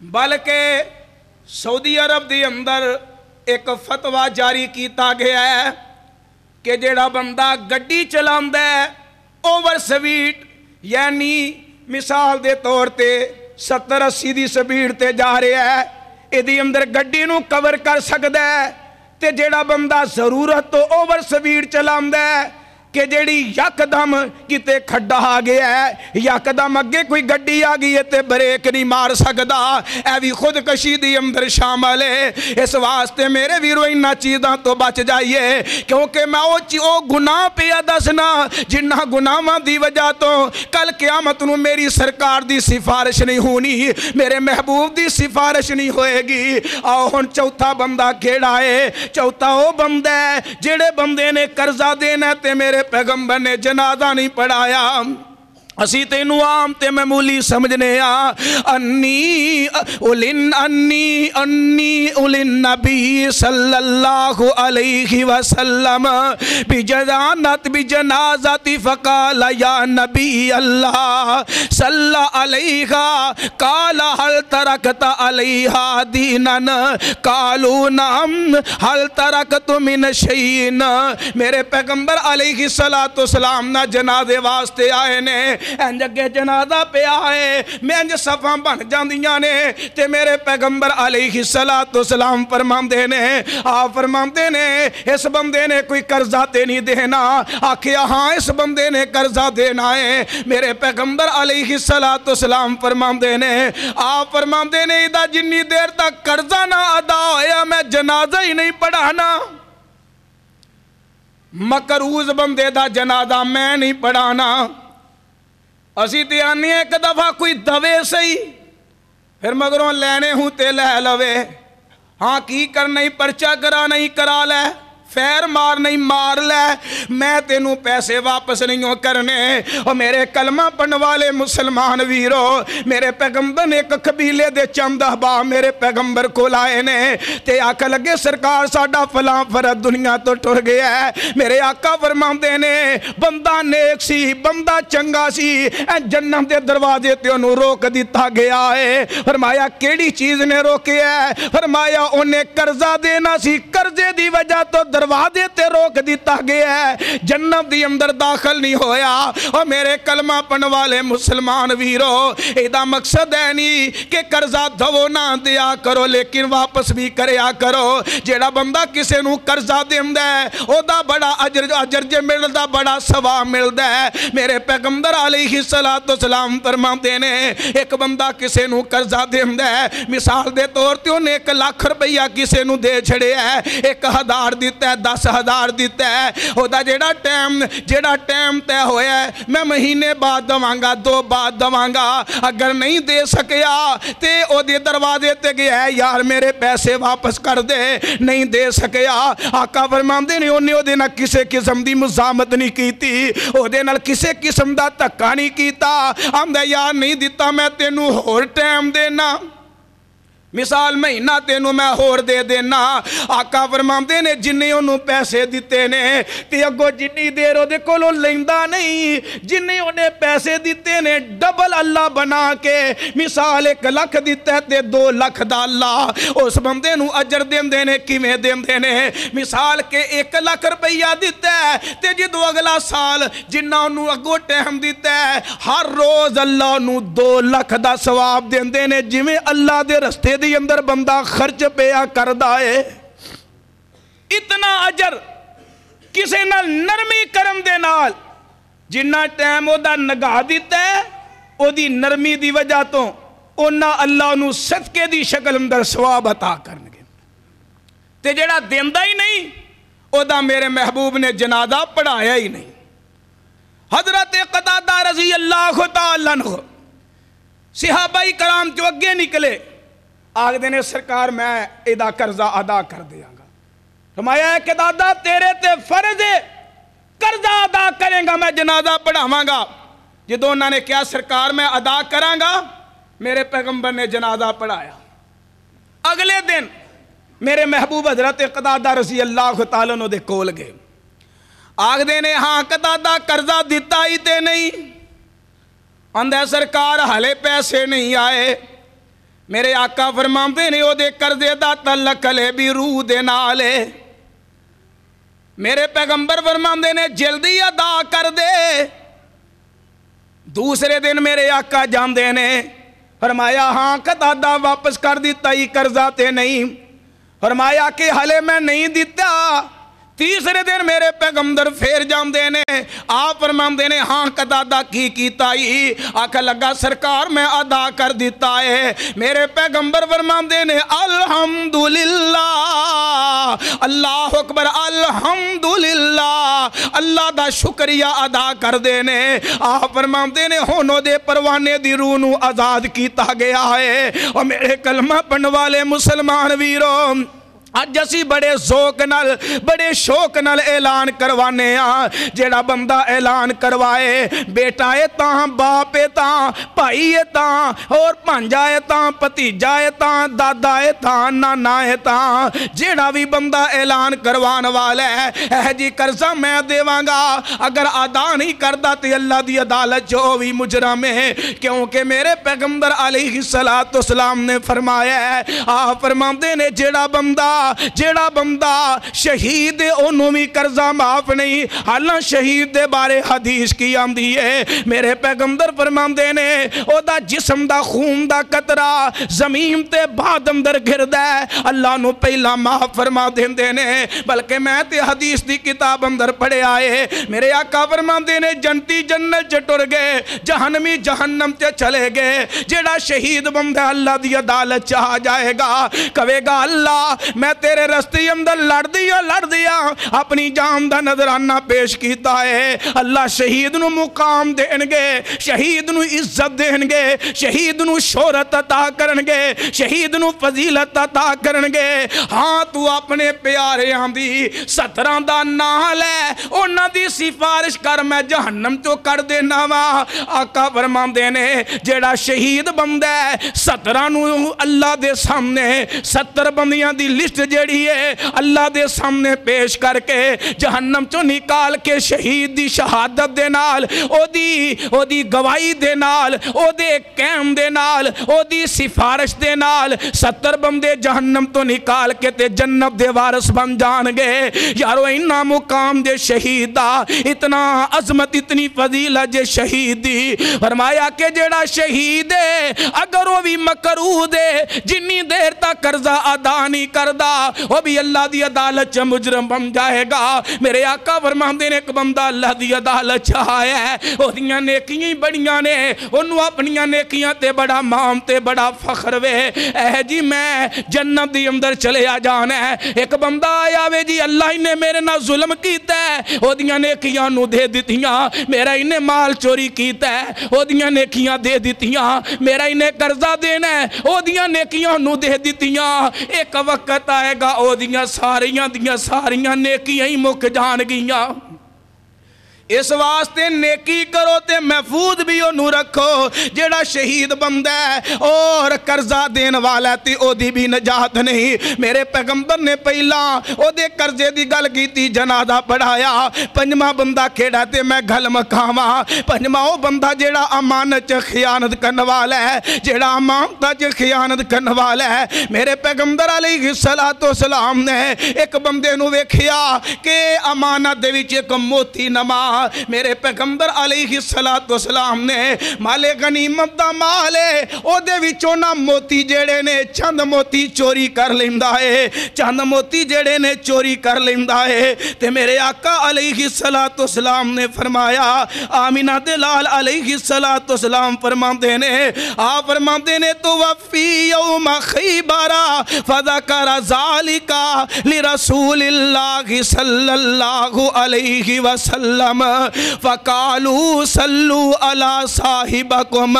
بلکہ سعودی عرب دی اندر ایک فتوہ جاری کیتا گیا ہے کہ جیڑا بندہ گڈی چلاندہ ہے اوور سپیڈ یعنی مثال دے طور تے 70-80 دی سپیڈ تے جا رہا ہے ایدی اندر گڈی نو کور کر سکدا ہے تے جیڑا بندہ ضرورت تو اوور سپیڈ چلاندہ ہے کہ جیڑی یک دم کتے کھڈا آ گیا ہے یک دم اگے کوئی گڈی آ گئی ہے تے بریک نہیں مار سکدا اے بھی خودکشی دی اندر شامل ہے اس واسطے میرے ویرو انہاں چیزاں تو بچ جائیے کیونکہ میں او گناہ پہ دسنا جنہاں گناہاں دی وجہ تو کل قیامت نو میری سرکار دی سفارش نہیں ہونی میرے محبوب دی سفارش نہیں ہوئے گی آؤ ہن چوتھا بندہ کیڑا ہے چوتھا او بندہ ہے جڑے بندے نے قرضہ دینا تے میرے پیغمبر نے جنازہ نہیں پڑھایا اسی تینو عام تے معمولی سمجھنے انی اولن نبی صلی اللہ علیہ وسلم بجنازت فقال یا نبی اللہ صلی علیہ قال حل ترکت علیہ دینا قالوا نعم حل ترکت من شیئن میرے پیغمبر علیہ السلام نہ جنازے واسطے آئے نے انج اگے جنازہ پہ آئے میں انج صفاں بن جاندیاں نے تے میرے پیغمبر علیہ السلام فرماندے نے آپ فرماندے نے اس بندے نے کوئی قرضہ تے نہیں دینا آکھیا ہاں اس بندے نے قرضہ دینا ہے میرے پیغمبر علیہ السلام فرماندے نے آپ فرماندے نے ادا جنی دیر تک قرضہ نہ ادا ہویا میں جنازہ ہی نہیں پڑھانا مقروض بندے دا جنازہ میں نہیں پڑھانا اسی تے آنے ایک دفعہ کوئی دوے سہی پھر مگروں لینے ہوں تے لے لوے ہاں کی کرنا ہی پرچہ کرا نہیں کرا لے فیر مار نہیں مار لے میں تینوں پیسے واپس نہیں ہو کرنے اور میرے کلمہ پڑھنے والے مسلمان ویرو میرے پیغمبر نے ایک قبیلے دے چند احباب میرے پیغمبر کو لائے نے تے آقا لگے سرکار ساڈا فلاں فرد دنیا تو ٹر گیا ہے میرے آقا فرماندے نے بندہ نیک سی بندہ چنگا سی جنت دے دروازے تے انہوں روک دیتا گیا ہے فرمایا کیڑی چیز نے روکے ہے فرمایا انہیں قرضہ دینا سی قرضے دی وجہ تو دروازے تے روک دیتا گیا ہے جنت دی اندر داخل نہیں ہویا اور میرے کلمہ پڑھن والے مسلمان ویرو ایدہ مقصد ہے نہیں کہ قرضہ دھو نہ دیا کرو لیکن واپس بھی کریا کرو جیڑا بندہ کسے نو قرضہ دیندہ ہے او دا بڑا اجر جے ملدہ بڑا ثواب ملدہ ہے میرے پیغمبر علیہ السلام فرماتے نے ایک بندہ کسے نو قرضہ دیندہ ہے مثال دے طور تے انہیں 1 لاکھ روپیہ کسے نو دے چھڑے ہے 1000 دیتا ہے 10,000 دیتا ہے او دا جیڑا ٹائم تے ہویا ہے میں مہینے بعد دوانگا 2 بعد دوانگا اگر نہیں دے سکیا تے او دے دروازے تے گیا ہے یار میرے پیسے واپس کر دے نہیں دے سکیا آقا فرماندے نے انہیں او دے نہ کسے قسم دی مزامت نہیں کیتی او دے نہ کسے قسم دا تکا نہیں کیتا ہم دے یار نہیں دیتا میں تینوں اور ٹائم دینا مثال مہینہ تینوں میں ہور دے دینا آقا فرماندے نے جنہیں انہوں پیسے دیتے نے تے اگو جنی دیر ہو دے کولو لیندہ نہیں جنہیں انہیں پیسے دیتے نے ڈبل اللہ بنا کے مثال 1 لاکھ دیتے ہیں تے 2 لاکھ دا اللہ اس بندے نو اجر دیم دینے کیویں دیم دینے مثال کے 1 لاکھ روپیہ دیتے ہیں تے جدو اگلا سال جنہ انہوں اگو ٹہم دیتے ہیں ہر روز اللہ انہوں 2 لاکھ دا ثواب دیم دینے جویں اللہ دے رستے دی اندر بندہ خرچ پیا کر دائے اتنا اجر کسے نال نرمی کرم دے نال جنہ ٹائم او دا نگاہ دیتا ہے او دی نرمی دی وجہ تو اونا اللہ انہوں صدقے دی شکل اندر ثواب عطا کرنگے تے جڑا دیندہ ہی نہیں او دا میرے محبوب نے جنازہ پڑھایا ہی نہیں حضرت قتادہ رضی اللہ تعالیٰ عنہ صحابہ کرام جو اگے نکلے آگ دینے سرکار میں ایدہ قرضہ ادا کر دیا گا فرمایا ہے کہ دادا تیرے تے فرض قرضہ ادا کریں گا میں جنازہ پڑھاواں گا جدو انہوں نے کیا سرکار میں ادا کراں گا میرے پیغمبر نے جنازہ پڑھایا اگلے دن میرے محبوب حضرت قتادہ رضی اللہ تعالیٰ عنہ دے کول گئے آگ دینے ہاں قتادہ قرضہ دیتا ہی تے نہیں اندھے سرکار حلے پیسے نہیں آئے میرے آقا فرماندے نے او دے قرضے دا تعلق لے بھی روح دے نالے میرے پیغمبر فرماندے نے جلدی ادا کر دے۔ دوسرے دن میرے آقا جاندے نے فرمایا ہاں قطادہ واپس کر دیتا ہی قرضہ تے نہیں؟ فرمایا کہ ہلے میں نہیں دیتا۔ تیسرے دن میرے پیغمبر پھر جاندے نے، آپ فرماندے نے ہاں قطادہ کی کیتا ہی؟ آقا لگا سرکار میں ادا کر دیتا ہے۔ میرے پیغمبر فرماندے نے الحمدللہ، اللہ اکبر، الحمدللہ، اللہ دا شکریہ ادا کر دینے۔ آپ فرماندے نے ہونوں دے پروانے دی روح نو آزاد کیتا گیا ہے۔ اور میرے کلمہ پڑھن والے مسلمان ویروں، اج اسی بڑے ذوق نال بڑے شوق نال اعلان کروانے ہاں۔ جیڑا بندہ اعلان کروائے بیٹا ہے تاں، باپ ہے تاں، بھائی ہے تاں، اور پانجا ہے تاں، پتیجا ہے تاں، دادا ہے تاں، نانا ہے تاں، جیڑا بھی بندہ اعلان کروان والا ہے اے جی قرضہ میں دیواں گا، اگر ادا نہیں کردا تے اللہ دی عدالت جو بھی مجرم ہے، کیونکہ میرے پیغمبر علیہ السلام نے فرمایا ہے، آپ فرماندے نے جیڑا بندہ شہید ہے انہوں بھی قرضہ معاف نہیں۔ حالاں شہید دے بارے حدیث کی آندی ہے، میرے پیغمبر فرماندے نے او دا جسم دا خون دا قطرہ زمین تے بعد اندر گردا ہے، اللہ نو پہلا معاف فرما دیندے نے۔ بلکہ میں تے حدیث دی کتاب اندر پڑھے آئے، میرے آقا فرماندے نے جنتی جنت چ ٹر گئے، جہنمی جہنم تے چلے گئے۔ جیڑا شہید بندہ اللہ دی عدالت چاہ جائے گا، کہے گا اللہ میں تیرے رستے اندر لڑ دیا اپنی جان دا نظرانہ پیش کیتا ہے، اللہ شہید نو مقام دین گے، شہید نو عزت دین گے، شہید نو شہرت عطا کرن گے، شہید نو فضیلت عطا کرن گے۔ ہاں تو اپنے پیارے آندی 17 دا نام لے، انہاں دی سفارش کر، میں جہنم تو کر دینا وا۔ آقا فرماندے نے جیڑا شہید بندہ ہے 17 نو اللہ دے سامنے 70 بندیاں دی لسٹ جیڑی ہے اللہ دے سامنے پیش کر کے جہنم چو نکال کے شہید دی شہادت دے نال، او دی گواہی دے نال، او دے قیم دے نال، او دی سفارش دے نال 70 بندے جہنم تو نکال کے تے جنت دے وارث بن جان گے۔ یارو انہا مقام دے شہید دا، اتنا عظمت اتنی فضیلت جے شہید دی۔ فرمایا کہ جیڑا شہید ہے اگر وہ بھی مکروہ دے جنی دیر تک قرضہ ادا نہیں کردا وہ بھی اللہ دی عدالت چ مجرم بن جائے گا۔ میرے آقا فرماندے نے ایک بندہ اللہ دی عدالت چ آیا ہے، او دیاں نیکیاں بڑیاں نے، انہوں اپنیاں نیکیاں تے بڑا مام تے بڑا فخر وے، اے جی میں جنت دی اندر چلے آ جانا ہے۔ ایک بندہ آیا وے جی اللہ نے میرے نہ ظلم کیتا ہے، او دیاں نیکیاں نو دے دتیاں، میرا انہیں مال چوری کیتا ہے، او دیاں نیکیاں دے دتیاں، میرا انہیں قرضہ دینا ہے، او دیاں نیکیاں نو دے دتیاں۔ ایک وقت آئے گا او دیاں ساریاں نیکیاں ہی مک جان گیاں۔ اس واسطے نیکی کرو تے محفوظ بھی انہوں رکھو۔ جیڑا شہید بندہ ہے اور قرضہ دین والا تے او دی بھی نجات نہیں۔ میرے پیغمبر نے پہلا او دے قرضے دی گل کی تی، جنازہ پڑھایا، پنجواں بندہ کیڑا تے میں گھل مکھاواں، پنجواں او بندہ جیڑا امانت چ خیانت کرن والا ہے، جیڑا امانت چ خیانت کرن والا ہے۔ میرے پیغمبر علیہ السلام نے ایک بندے نو ویکھیا کہ امانت دے وچ ایک موتی نما، میرے پیغمبر علیہ السلام نے مال غنیمت دا مال ہے او دے وچوں نہ موتی جڑے نے چند موتی چوری کر لیندا ہے، چند موتی جڑے نے چوری کر لیندا ہے۔ تے میرے آقا علیہ السلام نے فرمایا، آمینہ دے لال علیہ السلام فرماندے نے، آپ فرماندے نے تو وفی یوم خیبر فذکر ذالک لرسول اللہ صلی اللہ علیہ وسلم فقالو صلو علی صاحبکم۔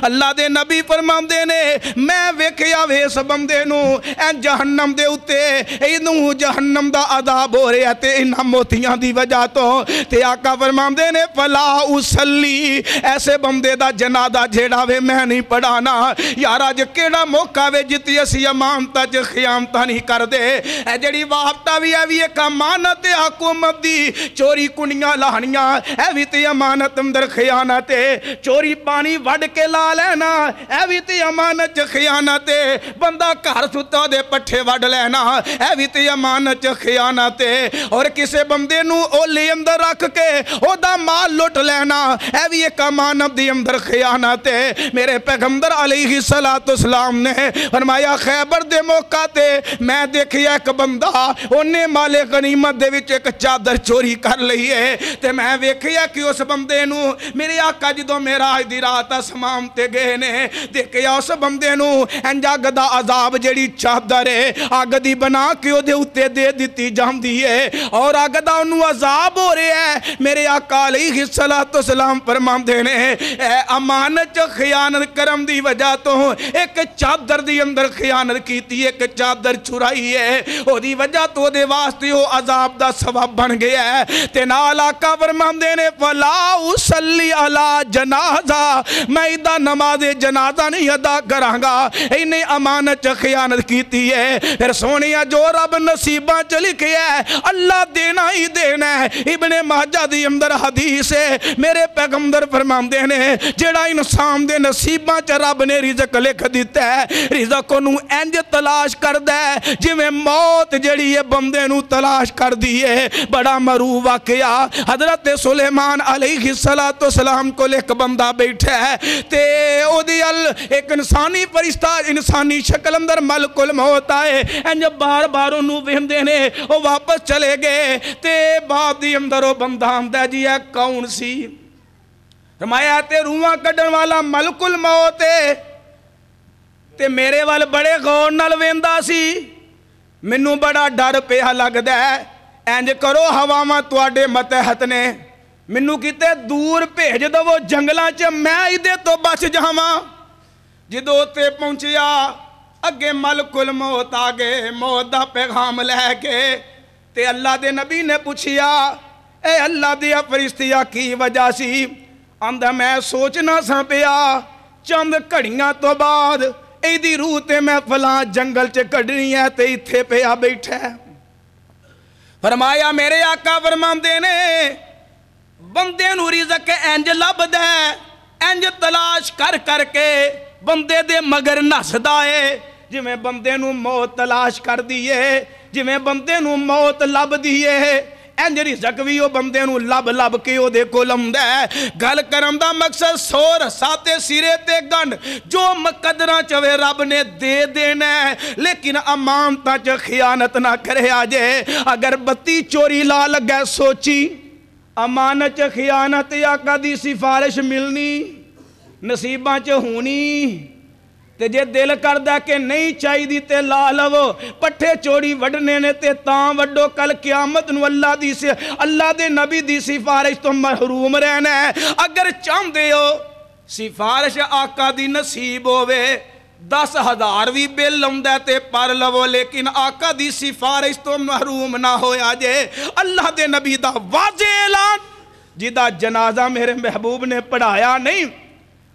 اللہ دے نبی فرماندے نے میں ویکھیا ویس بندے نو اے جہنم دے اتے اینو جہنم دا عذاب ہو رہا تے انہاں موتیاں دی وجہ تو، تے آقا فرماندے نے فلا اسلی، ایسے بندے دا جنازہ جیڑا وے میں نہیں پڑھانا۔ یارا جو کیڑا موقع وے جتی اسی امانتا جو خیانتا نہیں کر دے، اے جڑی واپتا بھی ہے ایک امانت حکومت دی، چوری کنیاں لا کہانیاں اے بھی تے امانت اندر خیانت ہے چوری پانی وڈ کے لا لینا اے بھی تے امانت خیانت ہے بندہ گھر ستا دے پٹھے وڈ لینا اے بھی تے امانت خیانت ہے اور کسے بندے نو اولی اندر رکھ کے او دا مال لٹ لینا اے بھی ایک امانت دی اندر خیانت ہے میرے پیغمبر علیہ السلام نے فرمایا خیبر دے موقع تے میں دیکھیا ایک بندہ انہیں مال غنیمت دے وچ ایک چادر چوری کر لئی ہے تے میں ویکھیا کہ اس بندے نو میرے آقا جدوں معراج دی رات اسمان تے گئے نے دیکھیا اس بندے نو انج اگ دا عذاب جڑی چادر ہے اگ دی بنا کے او دے اوتے دے دتی جاندی ہے اور اگ دا اونوں عذاب ہو رہا ہے میرے آقا علیہ السلام فرماندے نے اے امانت خیانت کرم دی وجہ تو ایک چادر دی اندر خیانت کیتی ایک چادر چرائی ہے او دی وجہ تو دے واسطے او عذاب دا سبب بن گیا ہے تے نال آقا فرماندے نے فلا اصلی علی جنازہ میں دا نماز جنازہ نہیں ادا کراں گا انہیں امانت خیانت کیتی ہے پھر سونیا جو رب نصیباں چ لکھیا ہے اللہ دینا ہی دینا ہے ابن ماجہ دی اندر حدیث ہے میرے پیغمبر فرماندے نے جڑا انسان دے نصیباں چ رب نے رزق لکھ دیتا ہے رزق نو انج تلاش کردا ہے جویں موت جڑی ہے بندے نو تلاش کر دی ہے بڑا مرو واقعہ حضرت سلیمان علیہ السلام کو ایک بندہ بیٹھا ہے تے او دی ایک انسانی فرشتہ انسانی شکل اندر ملک الموت آئے انج بار بار انہوں وہندے نے او واپس چلے گئے تے بعد دی اندر او بندہ آمدہ جی ہے کون سی فرمایا تے روحاں کڈن والا ملک الموت ہے تے میرے وال بڑے غور نال ویندا سی مینوں بڑا ڈر پیا لگدا ہے انج کرو ہواواں تواڈے متحت نے مینوں کتے دور بھیج دو جنگلاں چ میں ایدے تو بچ جاواں جدوں تے پہنچیا اگے ملک الموت آگے موت دا پیغام لے کے تے اللہ دے نبی نے پوچھیا اے اللہ دیا فرشتیا کی وجہ سی آندا میں سوچنا سا پیا چند گھڑیاں تو بعد ایدی روح تے میں فلاں جنگل چ کڈنی ہے تے ایتھے پیا بیٹھا ہے فرمایا میرے آقا فرماندے نے بندے نو رزق انج لبدا ہے انج تلاش کر کر کے بندے دے مگر نسدا ہے جویں بندے نو موت تلاش کر دیے جویں بندے نو موت لب دیے انج رزق بھی او بندے نو لب لب کے او دے کول آندا ہے گل کرن دا مقصد سور ساتے سرے تے گنڈ جو مقدراں چوے رب نے دے دینا ہے لیکن امانتاں چ خیانت نہ کرے آجے اگر بتی چوری لا لگے سوچی امانت چ خیانت آقا دی سفارش ملنی نصیباں چ ہونی تے جے دل کردہ کہ نہیں چاہی دی تے لا لو پٹھے چوڑی وڈنے نے تے تاں وڈو کل قیامت نو اللہ دے نبی دی سفارش تو محروم رہنا ہے اگر چاہندے ہو سفارش آقا دی نصیب ہوئے 10,000 بھی بل لوندا تے پر لو لیکن آقا دی سفارش تو محروم نہ ہویا جے اللہ دے نبی دا واضح اعلان جدا جنازہ میرے محبوب نے پڑھایا نہیں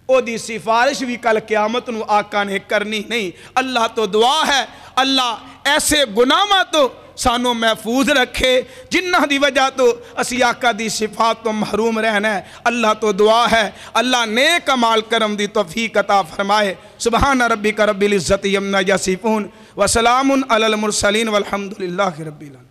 او دی سفارش بھی کل قیامت نو آقا نے کرنی نہیں اللہ تو دعا ہے اللہ ایسے گناہاں تو سانو محفوظ رکھے جنہ دی وجہ تو اسی آقا دی صفات تو محروم رہنا ہے اللہ تو دعا ہے اللہ نیک عمال کرم دی توفیق عطا فرمائے سبحان ربک رب العزت عما یصفون وسلام علی المرسلین والحمدللہ رب العالمین